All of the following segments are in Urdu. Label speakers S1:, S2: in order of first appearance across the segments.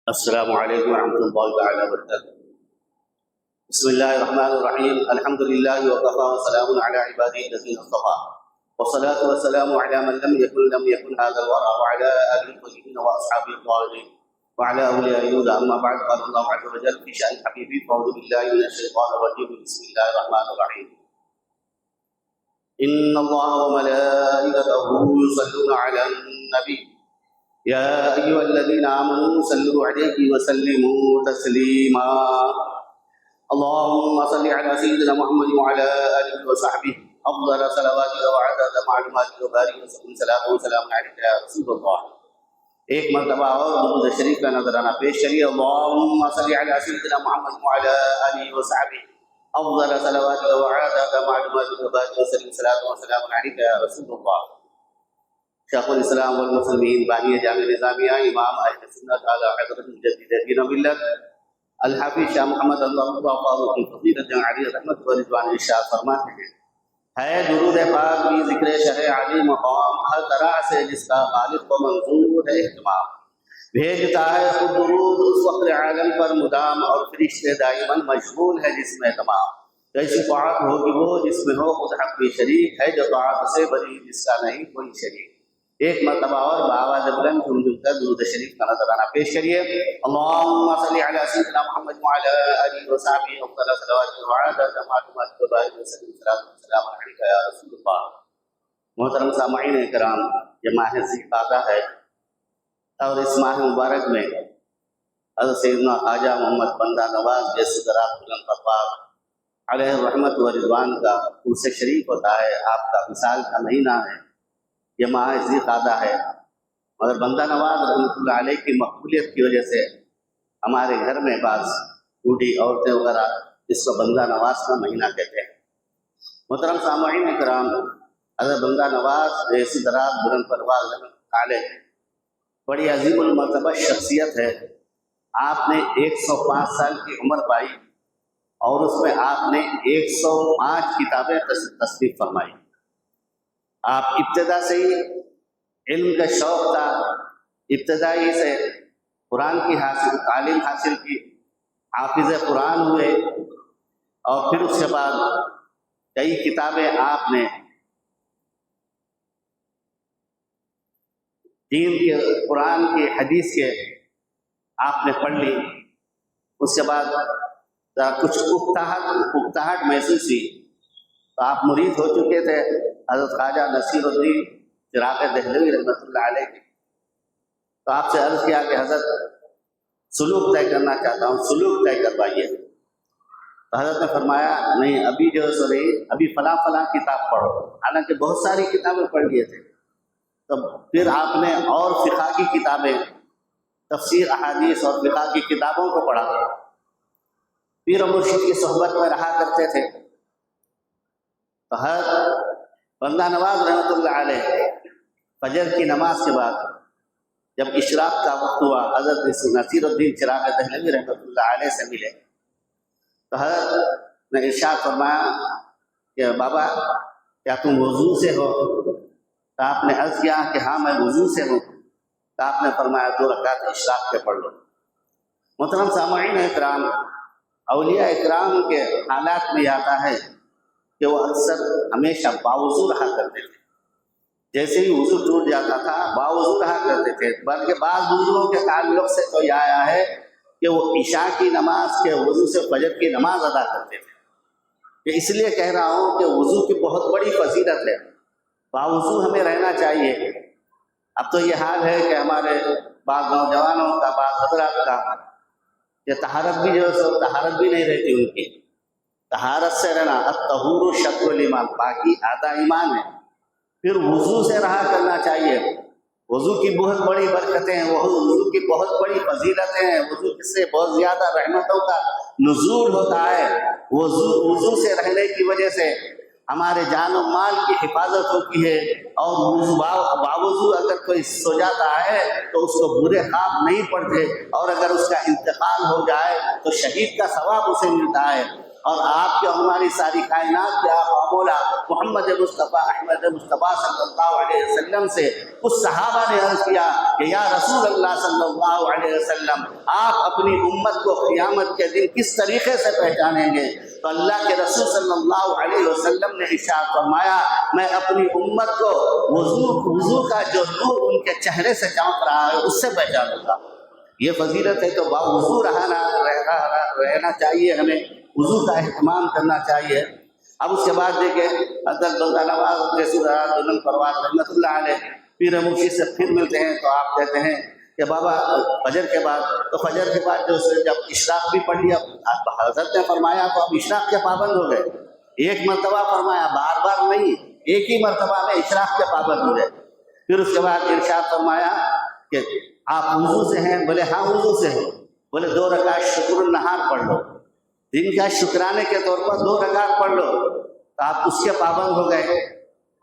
S1: السلام علیکم ورحمۃ اللہ تعالی وبرکاتہ۔ بسم اللہ الرحمن الرحیم، الحمد للہ وکفی وسلام علی عبادہ الذین اصطفی والصلاة والسلام علی من لم یکن هذا الورى وعلى آلہ الطیبین واصحابہ الطاہرین وعلى اولیاء الہدى، اما بعد، قال اللہ عز وجل فی شأن حبیبہ، اعوذ باللہ من الشیطان الرجیم، بسم اللہ الرحمن الرحیم، ان اللہ وملائکتہ یصلون علی النبی یا ایھا الذین آمنوا صلوا علیہ وسلموا تسلیما، اللهم صل علی سیدنا محمد وعلی آلہ وصحبہ افضل صلواتک وعدد معلوماتک وبارک وسلم، صلاۃ وسلام علیک یا رسول اللہ۔ ایک مرتبہ اور درود شریف کا نذرانہ پیش کریے، اللهم صل علی سیدنا محمد وعلی آلہ وصحبہ افضل صلواتک وعدد معلوماتک وبارک وسلم، صلاۃ وسلام علیک یا رسول اللہ۔ شیخ الاسلام والمسلمین، بانی جامع نظامیہ، امام اہل سنت اعلی حضرت مجدد دین و ملت الحافظ شاہ محمد اللہ فاروق فضیلت علی رحمت و رضوان ارشاد فرماتے ہیں، ہے درود پاک بھی ذکر شرع علی مقام، ہر طرح سے جس کا خالق و منظور ہے اہتمام، بھیجتا ہے خود درود اس وقت عالم پر مدام، اور فرشتے دائماً مشغول ہے جس میں تمام، کیسی طاعت ہوگی وہ جس میں ہو خود حق بھی شریک، ہے جو طاعت سے بری جس کا نہیں کوئی شریک۔ ایک مرتبہ اور بآواز بلند جھوم جھوم کر درود شریف کا نذرانہ پیش کریے، اللهم صل علی سیدنا محمد وعلی آلہ وصحبہ افضل صلوات وعدد معلومات وبارک وسلم، صلاۃ وسلام علیک یا رسول اللہ۔ محترم سامعین کرام، یہ ماہ ذی القعدہ ہے، اور اس ماہ مبارک میں حضرت سیدنا خواجہ محمد بندہ نواز جیسے ذرات بلند پرواز علیہ الرحمت و رضوان کا عرس شریف ہوتا ہے، آپ کا وصال کا مہینہ ہے، یہ ماہ ذی القعدہ ہے، مگر بندہ نواز رحمۃ اللہ علیہ کی مقبولیت کی وجہ سے ہمارے گھر میں بعض بوڑھی عورتیں وغیرہ اس کو بندہ نواز کا مہینہ کہتے ہیں۔ محترم سامعین کرام، حضرت بندہ نواز ایسی ذرات بلند پرواز رحمۃ اللہ علیہ بڑی عظیم المرتبہ شخصیت ہے۔ آپ نے 105 سال کی عمر پائی، اور اس میں آپ نے 105 کتابیں تصنیف فرمائی۔ آپ ابتدا سے ہی علم کا شوق تھا، ابتدائی سے قرآن کی تعلیم حاصل کی، حافظ قرآن ہوئے، اور پھر اس کے بعد کئی کتابیں آپ نے دین کے، قرآن کے، حدیث کے آپ نے پڑھ لی۔ اس کے بعد کچھ اکتاہٹ محسوس ہوئی، تو آپ مرید ہو چکے تھے حضرت خواجہ نصیر الدین چراغ دہلوی رحمۃ اللہ علیہ کی۔ تو آپ سے عرض کیا کہ حضرت سلوک طے کرنا چاہتا ہوں، سلوک طے کروائیے۔ تو حضرت نے فرمایا نہیں، ابھی جو سو رہی ابھی فلاں فلاں کتاب پڑھو، حالانکہ بہت ساری کتابیں پڑھ لیے تھے۔ تو پھر آپ نے اور فقہ کی کتابیں، تفسیر احادیث اور فقہ کی کتابوں کو پڑھا۔ پیر و مرشد کی صحبت میں رہا کرتے تھے۔ تو حضرت بندہ نواز رحمۃ اللہ علیہ فجر کی نماز کے بعد جب اشراق کا وقت ہوا، حضرت نصیر الدین چراغ دہلوی رحمۃ اللہ علیہ سے ملے، تو حضرت نے ارشاد فرمایا کہ بابا کیا تم وضو سے ہو؟ تو آپ نے عرض کیا کہ ہاں میں وضو سے ہوں۔ تو آپ نے فرمایا 2 رکعت اشراق کے پڑھ لو۔ محترم سامعین اکرام، اولیاء اکرام کے حالات میں آتا ہے کہ وہ اکثر ہمیشہ باوضو رہا کرتے تھے، جیسے ہی وضو ٹوٹ جاتا تھا باوضو رہا کرتے تھے، بلکہ بعض بزرگوں کے تعلق سے تو یہ آیا ہے کہ وہ عشاء کی نماز کے وضو سے فجر کی نماز ادا کرتے تھے۔ کہ اس لیے کہہ رہا ہوں کہ وضو کی بہت بڑی فضیلت ہے، باوضو ہمیں رہنا چاہیے۔ اب تو یہ حال ہے کہ ہمارے بعض نوجوانوں کا، بعض حضرات کا، یہ طہارت بھی جو ہے طہارت بھی نہیں رہتی ان کی۔ طہارت سے رہنا، الطہور شطر الایمان، باقی آدھا ایمان ہے۔ پھر وضو سے رہا کرنا چاہیے۔ وضو کی بہت بڑی برکتیں ہیں، وضو کی بہت بڑی فضیلتیں ہیں، وضو سے بہت زیادہ رحمتوں کا نزول ہوتا ہے۔ وضو سے رہنے کی وجہ سے ہمارے جان و مال کی حفاظت ہوتی ہے، اور باوضو اگر کوئی سو جاتا ہے تو اس کو برے خواب نہیں پڑتے، اور اگر اس کا انتقال ہو جائے تو شہید کا ثواب اسے ملتا ہے۔ اور آپ کے ہماری ساری کائنات کے آقا مولا محمد مصطفیٰ احمد مصطفیٰ صلی اللہ علیہ وسلم سے اس صحابہ نے عرض کیا کہ یا رسول اللہ صلی اللہ علیہ وسلم آپ اپنی امت کو قیامت کے دن کس طریقے سے پہچانیں گے؟ تو اللہ کے رسول صلی اللہ علیہ وسلم نے ارشاد فرمایا میں اپنی امت کو وضو کا جو نور ان کے چہرے سے چمک رہا ہے اس سے پہچانوں گا۔ یہ فضیلت ہے تو باوضو رہنا چاہیے، ہمیں وضو کا اہتمام کرنا چاہیے۔ اب اس کے بعد دیکھیں حضرت بندہ نواز دلن پروان رحمۃ اللہ علیہ پیر مفتی سے پھر ملتے ہیں تو آپ کہتے ہیں کہ بابا فجر کے بعد، تو فجر کے بعد جو جب اشراق بھی پڑھ لیا حضرت نے فرمایا تو اب اشراق کے پابند ہو گئے، ایک مرتبہ فرمایا بار بار نہیں، ایک ہی مرتبہ میں اشراق کے پابند ہو گئے۔ پھر اس کے بعد ارشاد فرمایا کہ آپ وضو سے ہیں؟ بولے ہاں وضو سے ہیں۔ بولے 2 رکعت شکر النہار پڑھ لو، دن کا شکرانے کے طور پر 2 رکعت پڑھ لو، تو آپ اس کے پابند ہو گئے۔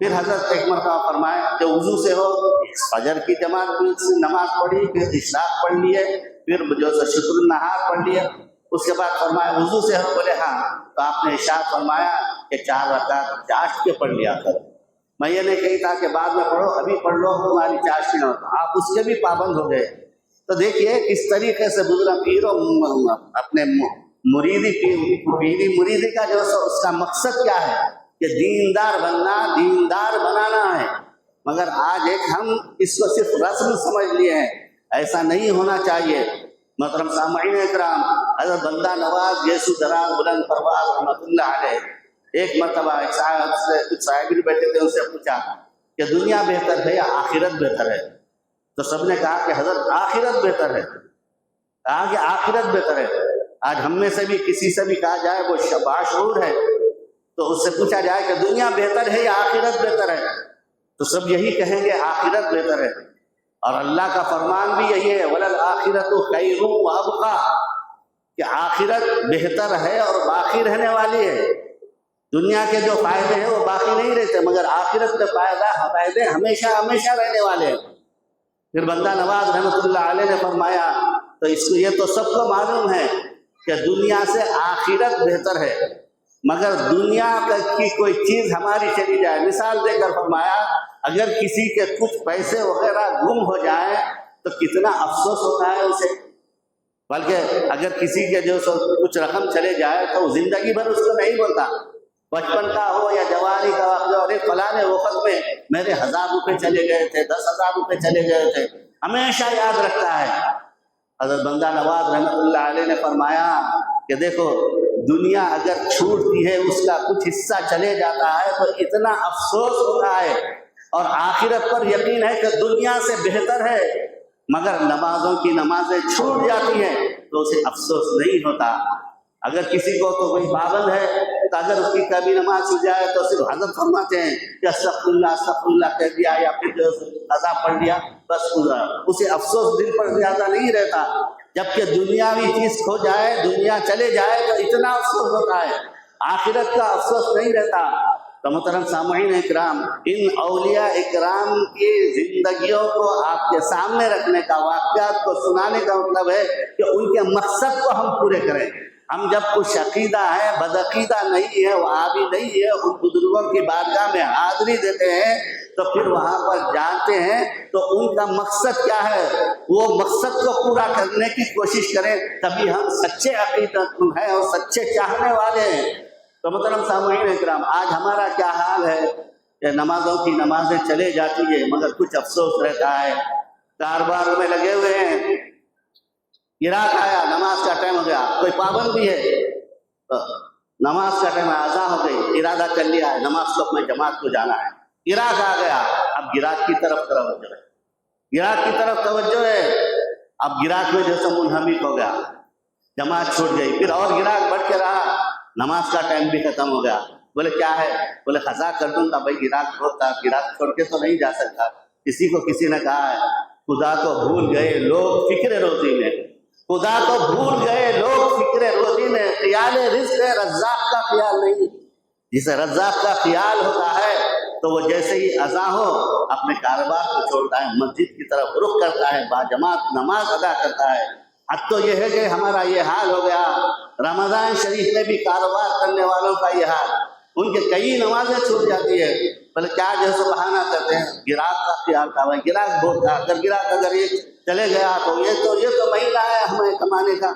S1: پھر حضرت ایک مرتبہ فرمایا کہ وضو سے ہو، فجر کی جماعت نماز پڑھی، پھر اشراق پڑھ لیے، پھر جو شکر النہار پڑھ لیے، اس کے بعد فرمایا وضو سے ہو؟ بولے ہاں۔ تو آپ نے ارشاد فرمایا کہ 4 رکعت چاشت کے پڑھ لیا کر۔ میں یہ نہیں کہی تھا کہ بعد میں پڑھو، ابھی پڑھ لو تمہاری چاشت نہ ہو، آپ اس کے بھی پابند ہو گئے۔ تو دیکھیے کس طریقے سے بزرگ پیروں اپنے مریدی کا جو اس کا مقصد کیا ہے کہ دیندار بننا، دیندار بنانا ہے، مگر آج ایک ہم اس کو صرف رسم سمجھ لیے ہیں، ایسا نہیں ہونا چاہیے۔ محترم سامعین اکرام، حضرت بندہ نواز یسو دراز بلند پرواز رحمۃ اللہ علیہ ایک مرتبہ ایک صاحب سے کچھ صاحب بھی بیٹھے تھے، ان سے پوچھا کہ دنیا بہتر ہے یا آخرت بہتر ہے؟ تو سب نے کہا کہ حضرت آخرت بہتر ہے، کہا کہ آخرت بہتر ہے۔ آج ہم میں سے بھی کسی سے بھی کہا جائے وہ باشعور ہے تو اس سے پوچھا جائے کہ دنیا بہتر ہے یا آخرت بہتر ہے، تو سب یہی کہیں گے آخرت بہتر ہے۔ اور اللہ کا فرمان بھی یہی ہے وَلَلْآخِرَةُ خَيْرٌ وَأَبْقَىٰ، کہ آخرت بہتر ہے اور باقی رہنے والی ہے۔ دنیا کے جو فائدے ہیں وہ باقی نہیں رہتے، مگر آخرت کے فائدے ہمیشہ ہمیشہ رہنے والے ہیں۔ پھر بندہ نواز رحمۃ اللہ علیہ نے فرمایا تو اس کو یہ تو سب کو معلوم ہے کہ دنیا سے آخرت بہتر ہے، مگر دنیا کی کوئی چیز ہماری چلی جائے، مثال دے کر فرمایا اگر کسی کے کچھ پیسے وغیرہ گم ہو جائیں تو کتنا افسوس ہوتا ہے اسے، بلکہ اگر کسی کے جو کچھ رقم چلے جائے تو وہ زندگی بھر اس کو نہیں بولتا، بچپن کا ہو یا جوانی کا وقت، اور فلاں وقت میں میرے 1000 روپے چلے گئے تھے، 10,000 روپے چلے گئے تھے، ہمیشہ یاد رکھتا ہے۔ حضرت بندہ نواز رحمۃ اللہ علیہ نے فرمایا کہ دیکھو دنیا اگر چھوٹتی ہے، اس کا کچھ حصہ چلے جاتا ہے تو اتنا افسوس ہوتا ہے، اور آخرت پر یقین ہے کہ دنیا سے بہتر ہے، مگر نمازوں کی نمازیں چھوٹ جاتی ہیں تو اسے افسوس نہیں ہوتا۔ اگر کسی کو تو کوئی پابند ہے تو اگر اس کی کبھی نماز چھوٹ جائے تو صرف حضرت فرماتے ہیں کہ استغفر اللہ کہہ دیا یا پھر جو قضا پڑھ لیا بس اسے افسوس دل پر زیادہ نہیں رہتا، جبکہ دنیاوی چیز کھو جائے، دنیا چلے جائے تو اتنا افسوس ہوتا ہے، آخرت کا افسوس نہیں رہتا۔ تو محترم سامعین اکرام، ان اولیاء اکرام کی زندگیوں کو آپ کے سامنے رکھنے کا، واقعات کو سنانے کا مطلب ہے کہ ان کے مقصد کو ہم پورے کریں۔ ہم جب کچھ عقیدہ ہے، بدعقیدہ نہیں ہے، وہابی نہیں ہے، ان بزرگوں کی بارگاہ میں حاضری دیتے ہیں تو پھر وہاں پر جانتے ہیں تو ان کا مقصد کیا ہے، وہ مقصد کو پورا کرنے کی کوشش کریں، تبھی ہم سچے عقیدت مند ہیں اور سچے چاہنے والے ہیں۔ تو محترم سامعین اکرام، آج ہمارا کیا حال ہے کہ نمازوں کی نمازیں چلے جاتی ہیں مگر کچھ افسوس رہتا ہے، کاروبار میں لگے ہوئے ہیں، گراہک آیا، نماز کا ٹائم ہو گیا، کوئی پابند بھی ہے، نماز کا ٹائم اذان ہو گئی، ارادہ کر لیا ہے نماز کو اپنے جماعت کو جانا ہے، گراہک آ گیا، اب گراہک کی طرف توجہ ہے، گراہک کی طرف توجہ ہے، اب گراہک میں جیسے منہمک ہو گیا، جماعت چھوٹ گئی، پھر اور گراہک بڑھ کے رہا، نماز کا ٹائم بھی ختم ہو گیا۔ بولے کیا ہے؟ بولے قضا کر دوں گا، بھائی گراہک ہوتا، گراہک چھوڑ کے تو نہیں جا سکتا۔ کسی کو کسی نے کہا ہے خدا کو بھول گئے لوگ فکر روزی میں، خدا کو بھول گئے لوگ فکر روزی میں، خیال رزق ہے رزاق کا خیال نہیں۔ جسے رزاق کا خیال ہوتا ہے تو وہ جیسے ہی اذان ہو اپنے کاروبار کو چھوڑتا ہے، مسجد کی طرف رخ کرتا ہے، باجماعت نماز ادا کرتا ہے۔ حد تو یہ ہے کہ ہمارا یہ حال ہو گیا، رمضان شریف میں بھی کاروبار کرنے والوں کا یہ حال، ان کے کئی نمازیں چھوٹ جاتی ہے، بلے کیا جو ہے بہانہ کرتے ہیں، گراہک کا خیال تھا، بھائی گراہک بہت تھا، اگر یہ چلے گیا تو یہ تو مہینہ ہے ہمیں کمانے کا۔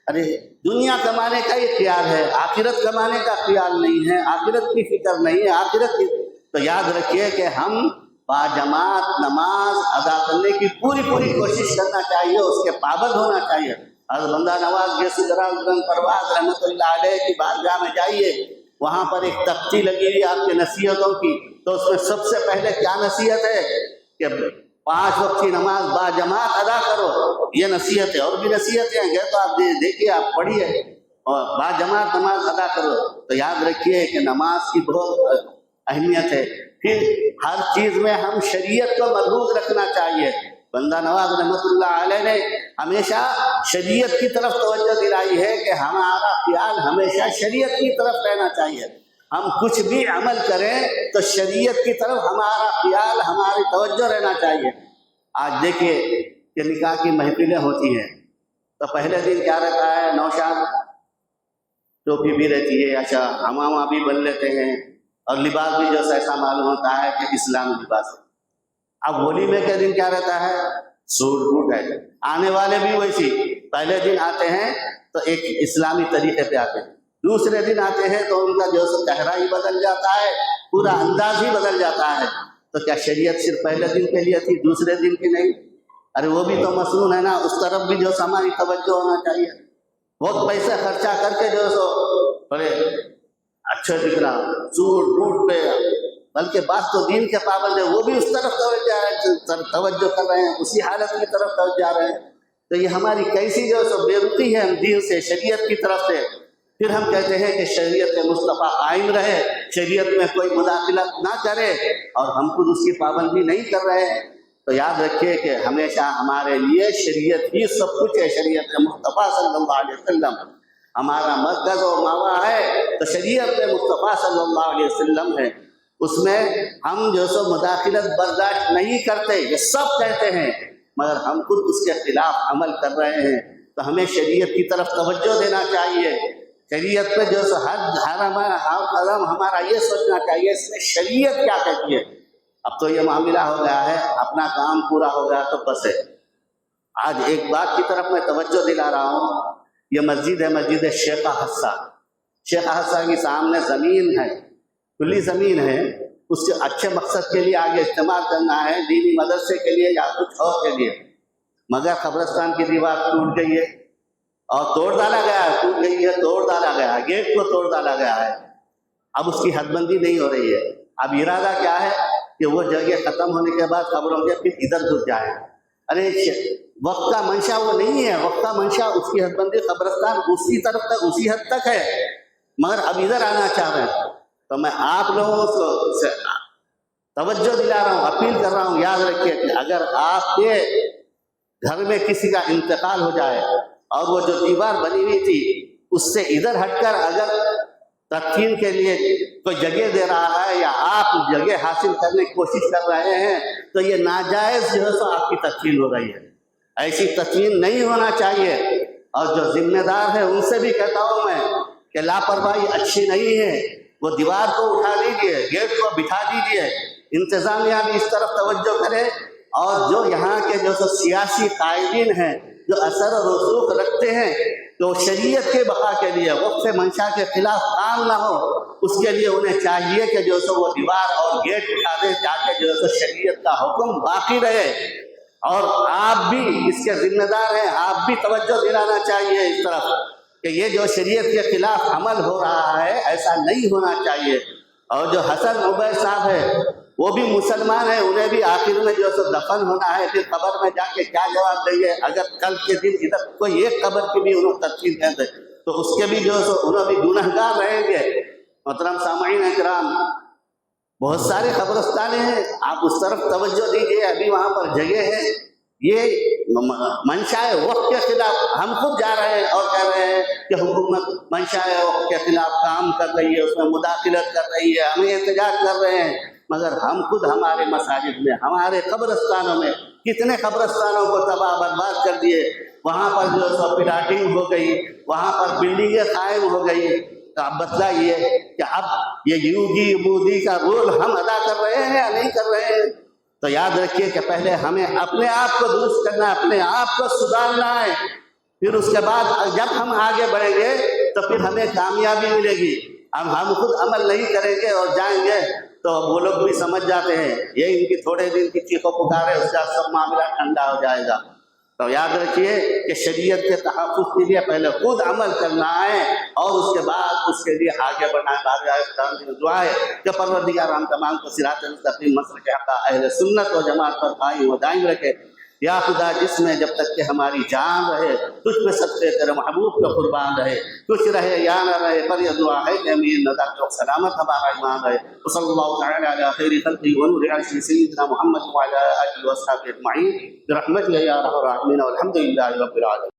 S1: ارے دنیا کمانے کا یہ خیال ہے، آخرت کمانے کا خیال نہیں ہے، آخرت کی فکر نہیں ہے، آخرت کی تو یاد رکھیے کہ ہم باجماعت نماز ادا کرنے کی پوری کوشش کرنا چاہیے، اس کے پابند ہونا چاہیے۔ حضرت بندہ نواز غوث الدین پروازؔ رحمۃ اللہ علیہ کی بارگاہ میں جائیے، وہاں پر ایک تختی لگی ہوئی آپ کی نصیحتوں کی، تو اس میں سب سے پہلے کیا نصیحت ہے کہ 5 وقت کی نماز باجماعت ادا کرو، یہ نصیحت ہے۔ اور بھی نصیحتیں ہیں تو آپ دیکھیے، آپ پڑھیے، اور باجماعت نماز ادا کرو۔ تو یاد رکھیے کہ نماز کی بہت اہمیت ہے۔ پھر ہر چیز میں ہم شریعت کو مربوط رکھنا چاہیے۔ بندہ نواز رحمۃ اللہ علیہ نے ہمیشہ شریعت کی طرف توجہ دلائی ہے کہ ہمارا خیال ہمیشہ شریعت کی طرف رہنا چاہیے، ہم کچھ بھی عمل کریں تو شریعت کی طرف ہمارا خیال، ہماری توجہ رہنا چاہیے۔ آج دیکھیے کہ نکاح کی محفلیں ہوتی ہیں تو پہلے دن کیا رہتا ہے، نوشاد ٹوپی بھی رہتی ہے، اچھا ہمامہ بھی بن لیتے ہیں، اور لباس بھی جو ایسا معلوم ہوتا ہے کہ اسلامی لباس ہے۔ اب ہولی میں کے دن کیا رہتا ہے، سوٹ بوٹ ہے، آنے والے بھی ویسی، پہلے دن آتے ہیں تو ایک اسلامی طریقے پہ آتے ہیں، دوسرے دن آتے ہیں تو ان کا جو چہرہ ہی بدل جاتا ہے، پورا انداز ہی بدل جاتا ہے۔ تو کیا شریعت صرف پہلے دن کے لیے تھی، دوسرے دن کی نہیں؟ ارے وہ بھی تو مصنون ہے نا، اس طرف بھی جو ہماری توجہ ہونا چاہیے۔ بہت پیسے خرچہ کر کے جو سو بڑے اچھے دکھ رہا، سوٹ بوٹ پہ، بلکہ بعض تو دین کے پابند ہے، وہ بھی اس طرف توجہ کر رہے ہیں، اسی حالت کی طرف توجہ جا رہے ہیں۔ تو یہ ہماری کیسی جو سو بے رخی ہے ہم دین سے، شریعت کی طرف سے۔ پھر ہم کہتے ہیں کہ شریعت مصطفیٰ قائم رہے، شریعت میں کوئی مداخلت نہ کرے، اور ہم خود اس کی پابندی نہیں کر رہے ہیں۔ تو یاد رکھیے کہ ہمیشہ ہمارے لیے شریعت ہی سب کچھ ہے، شریعت مصطفیٰ صلی اللہ علیہ وسلم ہمارا مرکز و ماوا ہے، تو شریعت مصطفیٰ صلی اللہ علیہ وسلم ہے، اس میں ہم جو سو مداخلت برداشت نہیں کرتے، یہ سب کہتے ہیں، مگر ہم خود اس کے خلاف عمل کر رہے ہیں۔ تو ہمیں شریعت کی طرف توجہ دینا چاہیے، شریعت پہ جو سو ہر قدم ہمارا یہ سوچنا چاہیے اس میں شریعت کیا کہتی ہے۔ اب تو یہ معاملہ ہو گیا ہے، اپنا کام پورا ہو گیا تو بس ہے۔ آج ایک بات کی طرف میں توجہ دلا رہا ہوں، یہ مسجد ہے، مسجد شیخ حسہ۔ شیخ حسہ کے سامنے زمین ہے، کھلی زمین ہے، اس کے اچھے مقصد کے لیے آگے استعمال کرنا ہے، دینی مدرسے کے لیے یا کچھ اور کے لیے، مگر قبرستان کی دیوار ٹوٹ گئی ہے اور توڑ ڈالا گیا ہے، ٹوٹ گئی ہے، توڑ ڈالا گیا ہے، گیٹ کو توڑ ڈالا گیا ہے، اب اس کی حد بندی نہیں ہو رہی ہے۔ اب ارادہ کیا ہے کہ وہ جگہ ختم ہونے کے بعد قبروں کے پھر ادھر گھس جائے۔ ارے وقت کا منشا وہ نہیں ہے، وقت کا منشا اس کی حد بندی قبرستان اسی طرف تک، اسی حد تک ہے، مگر اب ادھر آنا چاہ رہے ہیں۔ تو میں آپ لوگوں سے توجہ دلا رہا ہوں، اپیل کر رہا ہوں، یاد رکھیے کہ اگر آپ کے گھر میں کسی کا انتقال ہو جائے اور وہ جو دیوار بنی ہوئی تھی اس سے ادھر ہٹ کر اگر تدفین کے لیے کوئی جگہ دے رہا ہے یا آپ جگہ حاصل کرنے کی کوشش کر رہے ہیں تو یہ ناجائز جو ہے تو آپ کی تدفین ہو رہی ہے، ایسی تدفین نہیں ہونا چاہیے۔ اور جو ذمہ دار ہے ان سے بھی کہتا ہوں میں کہ لاپرواہی اچھی نہیں ہے، وہ دیوار کو اٹھا لیجیے، گیٹ کو بٹھا دیجیے، انتظامیہ بھی اس طرف توجہ کرے، اور جو یہاں کے جو سیاسی قائدین ہیں جو اثر و رسوخ رکھتے ہیں تو شریعت کے بقا کے لیے وقف منشا کے خلاف کام نہ ہو، اس کے لیے انہیں چاہیے کہ جو سو وہ دیوار اور گیٹ اٹھا دیں تاکہ جو سو شریعت کا حکم باقی رہے۔ اور آپ بھی اس کے ذمہ دار ہیں، آپ بھی توجہ دلانا چاہیے اس طرف کہ یہ جو شریعت کے خلاف عمل ہو رہا ہے ایسا نہیں ہونا چاہیے۔ اور جو حسن عبید صاحب ہے وہ بھی مسلمان ہیں، انہیں بھی آخر میں جو سو دفن ہونا ہے، پھر قبر میں جا کے کیا جواب دیں؟ اگر کل کے دن ادھر کوئی ایک قبر کی بھی انہوں تدفین کر دے تو اس کے بھی جو سو انہوں بھی گنہگار رہیں گے۔ محترم سامعین اکرام، بہت سارے قبرستانیں ہیں، آپ اس طرف توجہ دیجیے، ابھی وہاں پر جگہ ہے۔ یہ منشاء وقت کے خلاف ہم خود جا رہے ہیں اور کہہ رہے ہیں کہ حکومت منشاء وقت کے خلاف کام کر رہی ہے، اس میں مداخلت کر رہی ہے، ہمیں احتجاج کر رہے ہیں، مگر ہم خود ہمارے مساجد میں، ہمارے قبرستانوں میں کتنے قبرستانوں کو تباہ برباد کر دیے، وہاں پر جو سو پلاٹنگ ہو گئی، وہاں پر بلڈنگیں قائم ہو گئی، تو اب مسئلہ یہ کہ اب یہ یوگی مودی کا رول ہم ادا کر رہے ہیں یا نہیں کر رہے ہیں؟ تو یاد رکھیے کہ پہلے ہمیں اپنے آپ کو درست کرنا ہے، اپنے آپ کو سدھارنا ہے، پھر اس کے بعد جب ہم آگے بڑھیں گے تو پھر ہمیں کامیابی ملے گی۔ اب ہم خود عمل نہیں کریں گے اور جائیں گے تو وہ لوگ بھی سمجھ جاتے ہیں یہ ان کی تھوڑے دن کی چیخ و پکار ہے، اس کا سب معاملہ ٹھنڈا ہو جائے گا۔ تو یاد رکھیے کہ شریعت کے تحفظ کے لیے پہلے خود عمل کرنا ہے اور اس کے بعد اس کے لیے آگے بڑھنا ہے۔ دعا ہے کہ پروردگار ہم تمام کو صراط مستقیم مسلک حق اہل سنت و جماعت پر قائم و دائم رکھے۔ یا خدا جس میں جب تک کہ ہماری جان رہے تجھ پہ صدقے تیرے محبوب کا قربان رہے، کچھ رہے یا نہ رہے، پر یہ دعا ہے کہ امین نظر و سلامت ہمارا ایمان رہے۔ وصلی اللہ تعالی علی خیر خلقہ ونور عرش سیدنا محمد وعلی آلہ وصحبہ اجمعین برحمتہ یا ارحم الراحمین والحمد للہ رب العالمین۔